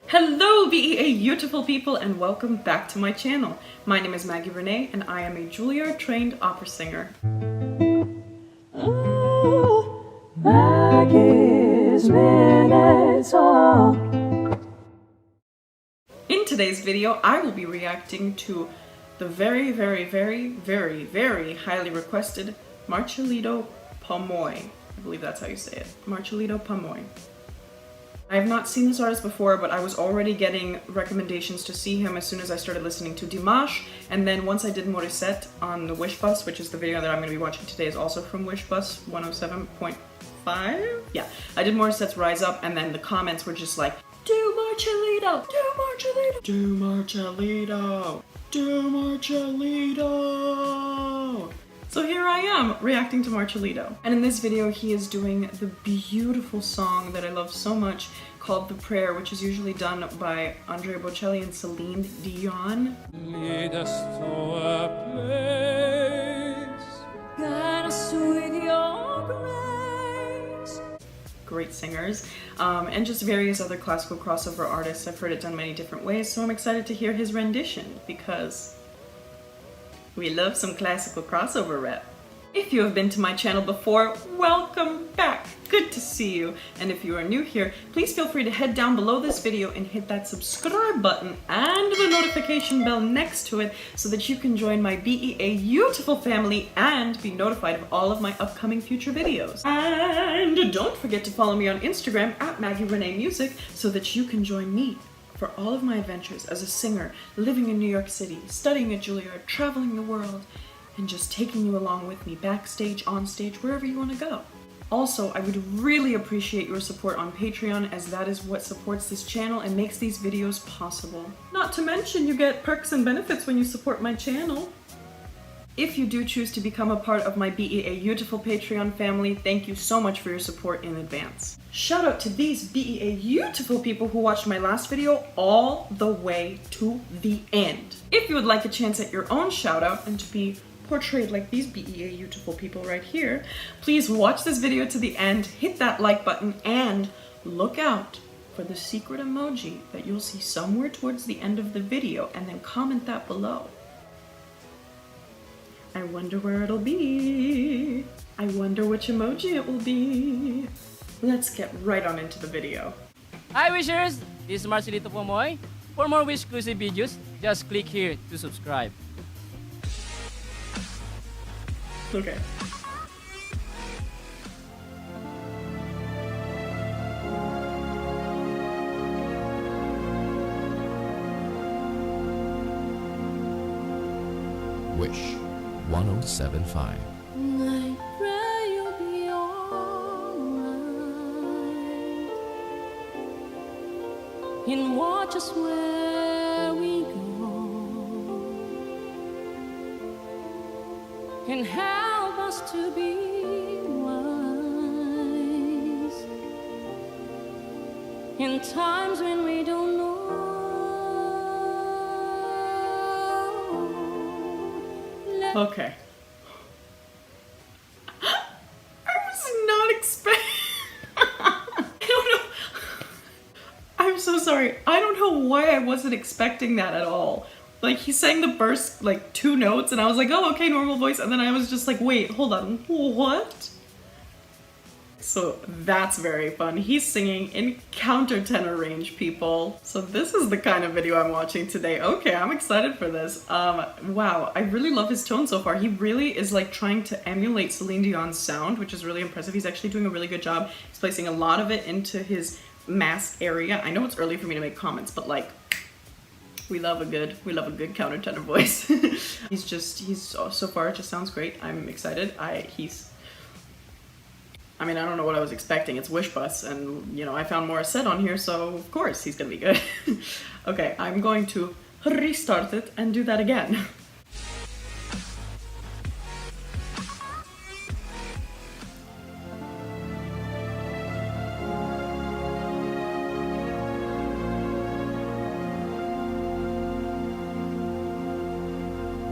Hello beautiful people and welcome back to my channel. My name is Maggie and I am a Juilliard trained opera singer. Maggie's Minutes. In today's video I will be reacting to the very highly requested Marcelito Pomoy. I believe that's how you say it. Marcelito Pomoy. I have not seen this artist before, but I was already getting recommendations to see him as soon as I started listening to Dimash, and then once I did Morissette on the Wish Bus, which is the video that I'm going to be watching today is also from Wish Bus 107.5? Yeah, I did Morissette's Rise Up, and then the comments were just like, do Marcelito! Do Marcelito! Do Marcelito! Do Marcelito! So here I am, reacting to Marcelito. And in this video, he is doing the beautiful song that I love so much called The Prayer, which is usually done by Andrea Bocelli and Celine Dion. Lead us to a place, guide us with your grace. Great singers, and just various other classical crossover artists. I've heard it done many different ways, so I'm excited to hear his rendition because we love some classical crossover rep. If you have been to my channel before, welcome back. Good to see you. And if you are new here, please feel free to head down below this video and hit that subscribe button and the notification bell next to it so that you can join my beautiful family and be notified of all of my upcoming future videos. And don't forget to follow me on Instagram at MaggieReneeMusic so that you can join me for all of my adventures as a singer, living in New York City, studying at Juilliard, traveling the world, and just taking you along with me backstage, on stage, wherever you want to go. Also, I would really appreciate your support on Patreon, as that is what supports this channel and makes these videos possible. Not to mention, you get perks and benefits when you support my channel. If you do choose to become a part of my beautiful Patreon family, thank you so much for your support in advance. Shout out to these beautiful people who watched my last video all the way to the end. If you would like a chance at your own shout out and to be portrayed like these beautiful people right here, please watch this video to the end, hit that like button, and look out for the secret emoji that you'll see somewhere towards the end of the video, and then comment that below. I wonder where it'll be. I wonder which emoji it will be. Let's get right on into the video. Hi Wishers! This is Marcelito Pomoy. For more Wish exclusive videos, just click here to subscribe. Okay. Wish 107.5. I pray you'll be alright and watch us where we go and help us to be wise in times when we don't know. Okay. I was not expecting. I don't know. I'm so sorry. I don't know why I wasn't expecting that at all. Like, he sang the first, like, 2 notes, and I was like, oh, okay, normal voice. And then I was just like, wait, hold on, what? So that's very fun. He's singing in countertenor range, people. So this is the kind of video I'm watching today. Okay, I'm excited for this. Wow, I really love his tone so far. He really is like trying to emulate Celine Dion's sound, which is really impressive. He's actually doing a really good job. He's placing a lot of it into his mask area. I know it's early for me to make comments, but like, we love a good countertenor voice. he's so far it just sounds great. I'm excited. I mean, I don't know what I was expecting. It's Wish Bus, and, you know, I found Morissette on here, so of course he's gonna be good. Okay, I'm going to restart it and do that again.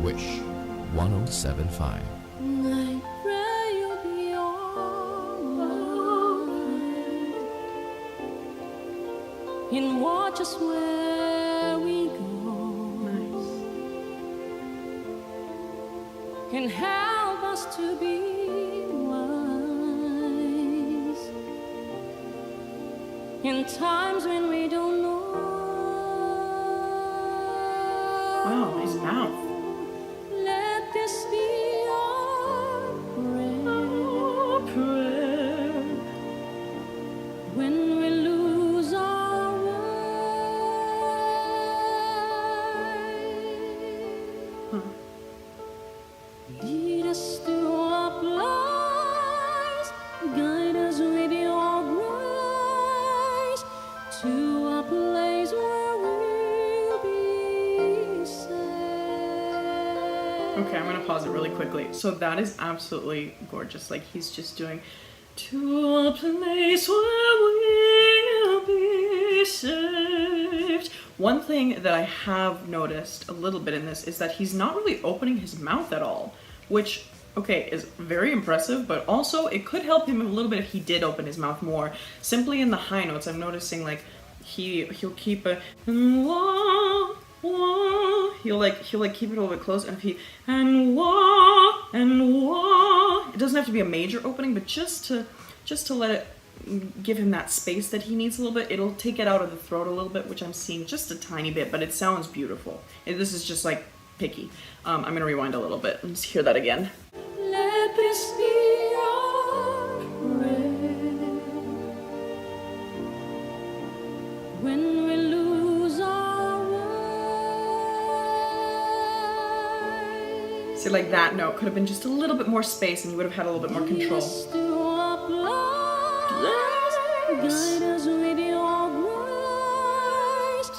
Wish 107.5. I pray you'll be alright and watch us where we go. Can help us to be wise in times when we don't know. Wow, his mouth. Let this be our prayer when we lose our way. Lead us to our place, guide us with your grace to a place where we'll be safe. Okay, I'm gonna pause it really quickly. So that is absolutely gorgeous. Like he's just doing to a place where we'll be saved. One thing that I have noticed a little bit in this is that he's not really opening his mouth at all, which, okay, is very impressive, but also it could help him a little bit if he did open his mouth more. Simply in the high notes, I'm noticing like he'll keep a wah, wah. He'll keep it a little bit close, and if he and wah, it doesn't have to be a major opening, but just to let it give him that space that he needs a little bit. It'll take it out of the throat a little bit, which I'm seeing just a tiny bit, but it sounds beautiful. And this is just like picky. I'm gonna rewind a little bit. Let's hear that again. Let this be our prayer when we lose our way. See, like that note could have been just a little bit more space, and you would have had a little bit more control. Guide us with your grace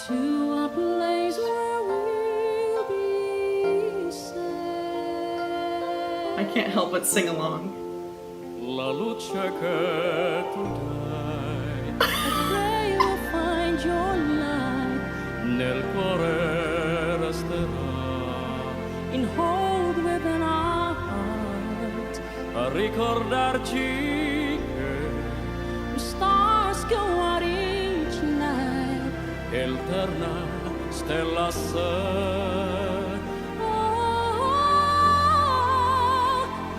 to a place where we'll be safe. I can't help but sing along. La luce che tu dai I pray we'll find your light nel cuore resterà and hold within our heart. a ricordarci The stars go out each night. eterna stella sei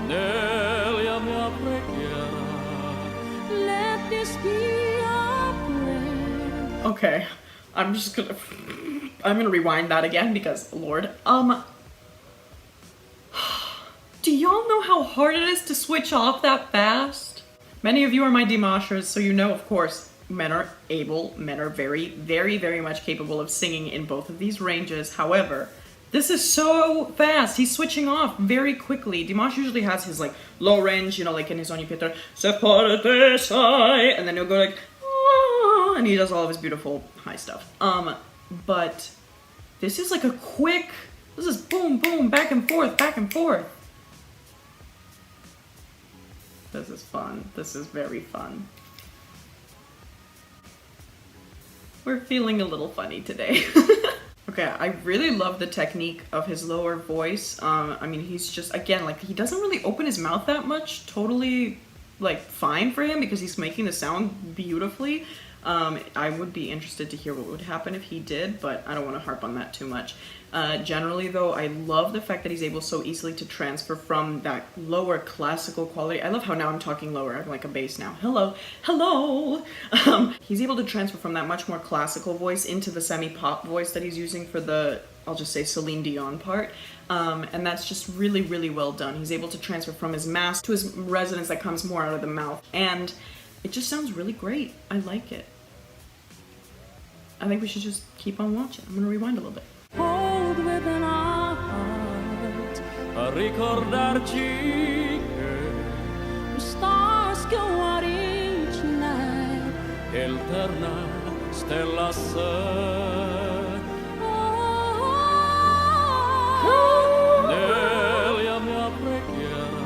nella mia preghiera. Let this be our prayer. Okay, I'm gonna rewind that again because, Lord, do y'all know how hard it is to switch off that fast? Many of you are my Dimashers, so you know, of course, men are very, very, very much capable of singing in both of these ranges. However, this is so fast. He's switching off very quickly. Dimash usually has his like low range, you know, like in his Ogni Pietra, "Separate sai," and then he'll go like, "Ah," and he does all of his beautiful high stuff. But this is like this is boom, boom, back and forth, back and forth. This is fun. This is very fun. We're feeling a little funny today. Okay, I really love the technique of his lower voice. I mean, he's just, again, like, he doesn't really open his mouth that much. Totally, like, fine for him because he's making the sound beautifully. I would be interested to hear what would happen if he did, but I don't want to harp on that too much. Generally, though, I love the fact that he's able so easily to transfer from that lower classical quality. I love how now I'm talking lower. I'm like a bass now. Hello. Hello. He's able to transfer from that much more classical voice into the semi-pop voice that he's using for the, I'll just say, Celine Dion part. And that's just really, really well done. He's able to transfer from his mask to his resonance that comes more out of the mouth. And it just sounds really great. I like it. I think we should just keep on watching. I'm gonna rewind a little bit. Hold within our heart. a ricordarci che The stars go out each night. eterna stella sei nella mia preghiera.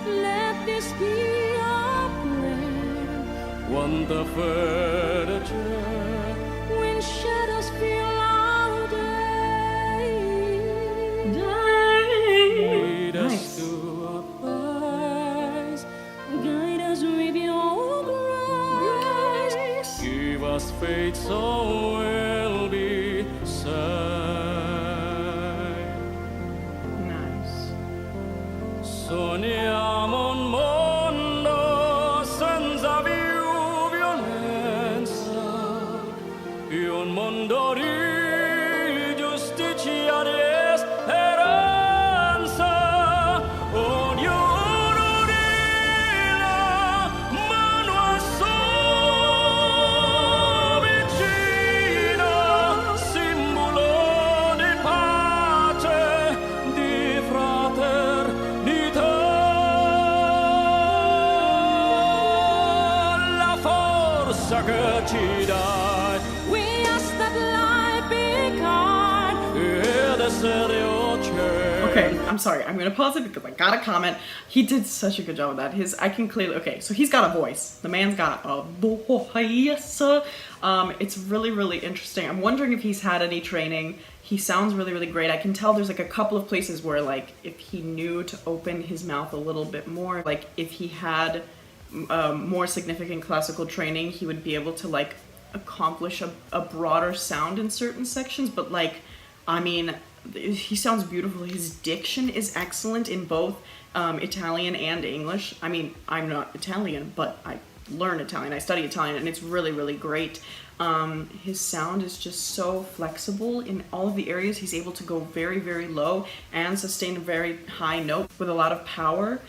Let this be our prayer. Quanta fede c'è When shadows fill our day. lead us Nice. to a place, Guide us with your grace. give us faith y un mundo di giustizia di speranza. Ognuno di la mano a sua vicina, simbolo di pace, di fraternità. La forza che ci dai We ask that life be kind. ed essere oceano. Okay, I'm sorry. I'm gonna pause it because I gotta comment. He did such a good job with that. I can clearly, okay, so he's got a voice. The man's got a voice. It's really, really interesting. I'm wondering if he's had any training. He sounds really, really great. I can tell there's like a couple of places where like if he knew to open his mouth a little bit more, like if he had more significant classical training, he would be able to like accomplish a broader sound in certain sections. But like, I mean, he sounds beautiful. His diction is excellent in both Italian and English. I mean, I'm not Italian, but I learn Italian. I study Italian, and it's really, really great. His sound is just so flexible in all of the areas. He's able to go very, very low and sustain a very high note with a lot of power.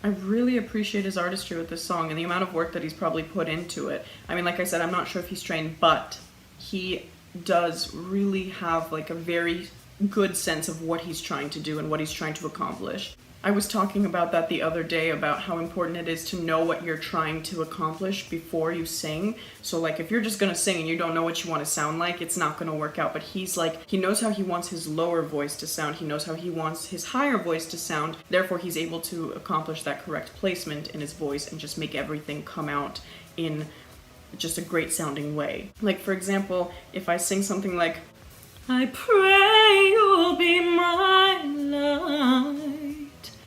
I really appreciate his artistry with this song and the amount of work that he's probably put into it. I mean, like I said, I'm not sure if he's trained, but he does really have like a very good sense of what he's trying to do and what he's trying to accomplish. I was talking about that the other day, about how important it is to know what you're trying to accomplish before you sing. So like if you're just gonna sing and you don't know what you want to sound like, it's not gonna work out. But he's like, he knows how he wants his lower voice to sound, he knows how he wants his higher voice to sound, therefore he's able to accomplish that correct placement in his voice and just make everything come out in just a great sounding way. Like for example, if I sing something like, I pray you'll be my light.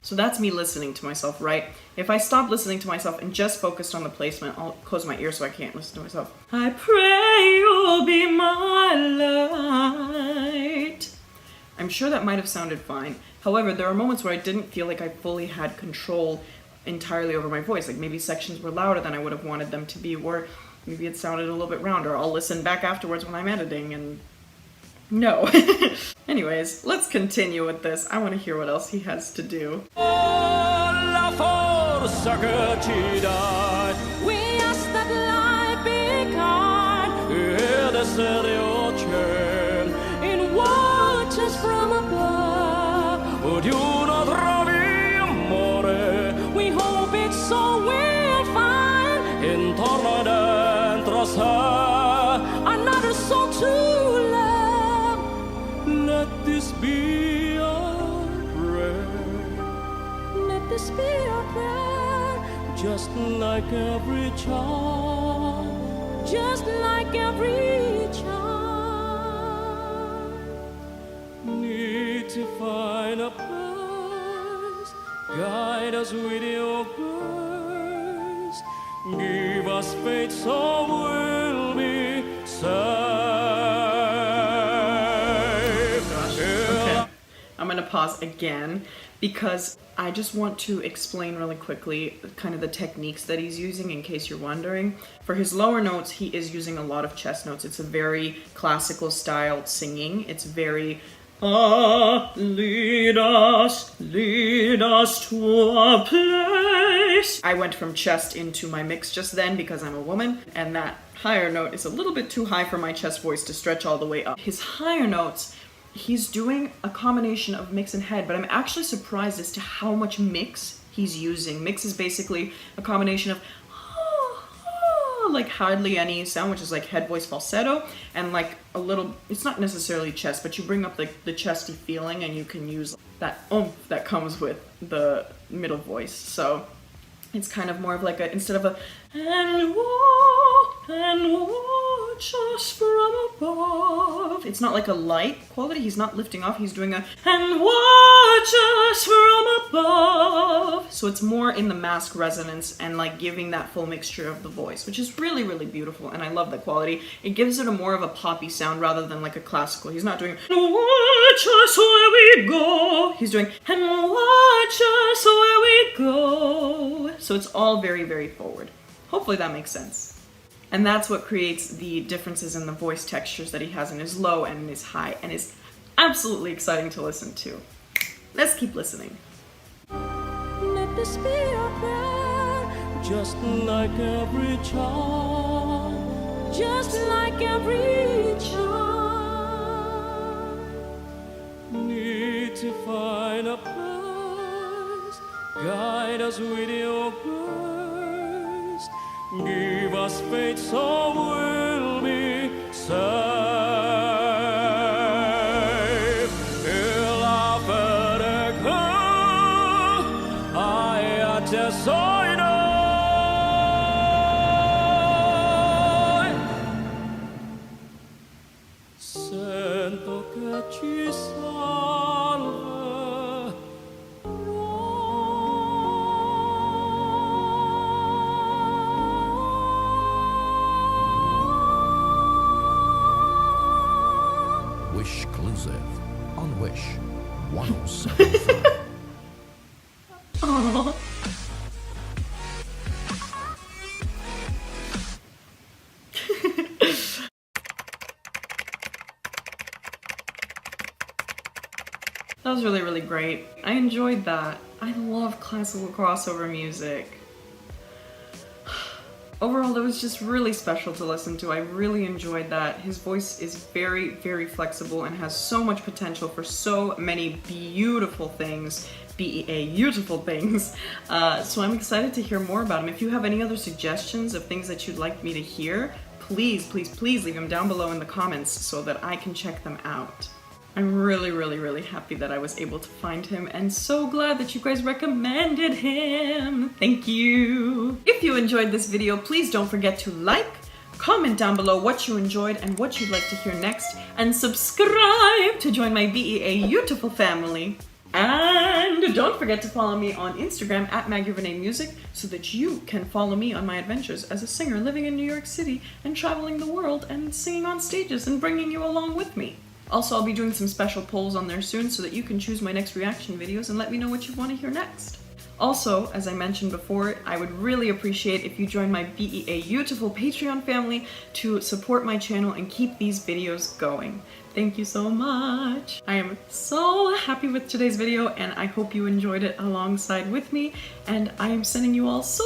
So that's me listening to myself, right? If I stop listening to myself and just focused on the placement, I'll close my ears so I can't listen to myself. I pray you'll be my light. I'm sure that might have sounded fine. However, there are moments where I didn't feel like I fully had control entirely over my voice. Like maybe sections were louder than I would have wanted them to be, or maybe it sounded a little bit rounder. I'll listen back afterwards when I'm editing and no. Anyways, let's continue with this. I want to hear what else he has to do. La forza che ci dai We ask that life be kind. ed essere oceano. In waters from above. Ognuno trovi amore We hope it's so we'll find intorno e dentro sé. another soul to love. Let this be our prayer, Let this be our prayer. just like every child. Just like every child. Need to find a place, guide us with your grace, give us faith so we'll be saved. Okay, I'm gonna pause again because I just want to explain really quickly kind of the techniques that he's using in case you're wondering. For his lower notes, he is using a lot of chest notes. It's a very classical styled singing. It's very lead us to a place. I went from chest into my mix just then because I'm a woman, and that higher note is a little bit too high for my chest voice to stretch all the way up. His higher notes, he's doing a combination of mix and head, but I'm actually surprised as to how much mix he's using. Mix is basically a combination of like hardly any sound, which is like head voice falsetto, and like a little, it's not necessarily chest, but you bring up like the chesty feeling and you can use that oomph that comes with the middle voice. So it's kind of more of like a, instead of a and watch us from above, it's not like a light quality. He's not lifting off, he's doing a and watch us from above. So it's more in the mask resonance and like giving that full mixture of the voice, which is really, really beautiful, and I love that quality. It gives it a more of a poppy sound rather than like a classical. He's not doing watch us where we go, he's doing and watch us where we go. So it's all very, very forward. Hopefully that makes sense. And that's what creates the differences in the voice textures that he has in his low and in his high, and is absolutely exciting to listen to. Let's keep listening. Let this be your prayer, just like every child. just like every child. Need to find a place, guide us with your grace, give us faith so we'll be saved. Till our I just saw it all. Sento che ci salva. Wish exclusive on Wish 107.5. Aww. That was really, really great. I enjoyed that. I love classical crossover music. Overall, it was just really special to listen to. I really enjoyed that. His voice is very, very flexible and has so much potential for so many beautiful things. beautiful things. So I'm excited to hear more about him. If you have any other suggestions of things that you'd like me to hear, please, please, please leave them down below in the comments so that I can check them out. I'm really, really, really happy that I was able to find him and so glad that you guys recommended him. Thank you. If you enjoyed this video, please don't forget to like, comment down below what you enjoyed and what you'd like to hear next, and subscribe to join my beautiful family. And don't forget to follow me on Instagram at Maggie so that you can follow me on my adventures as a singer living in New York City and traveling the world and singing on stages and bringing you along with me. Also, I'll be doing some special polls on there soon so that you can choose my next reaction videos and let me know what you want to hear next. Also, as I mentioned before, I would really appreciate if you join my beautiful Patreon family to support my channel and keep these videos going. Thank you so much. I am so happy with today's video and I hope you enjoyed it alongside with me. And I am sending you all so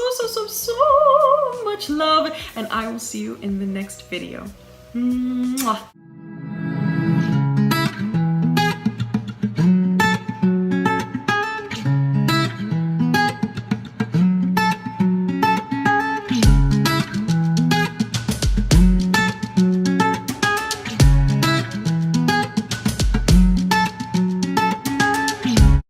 much love, and I will see you in the next video. Mwah.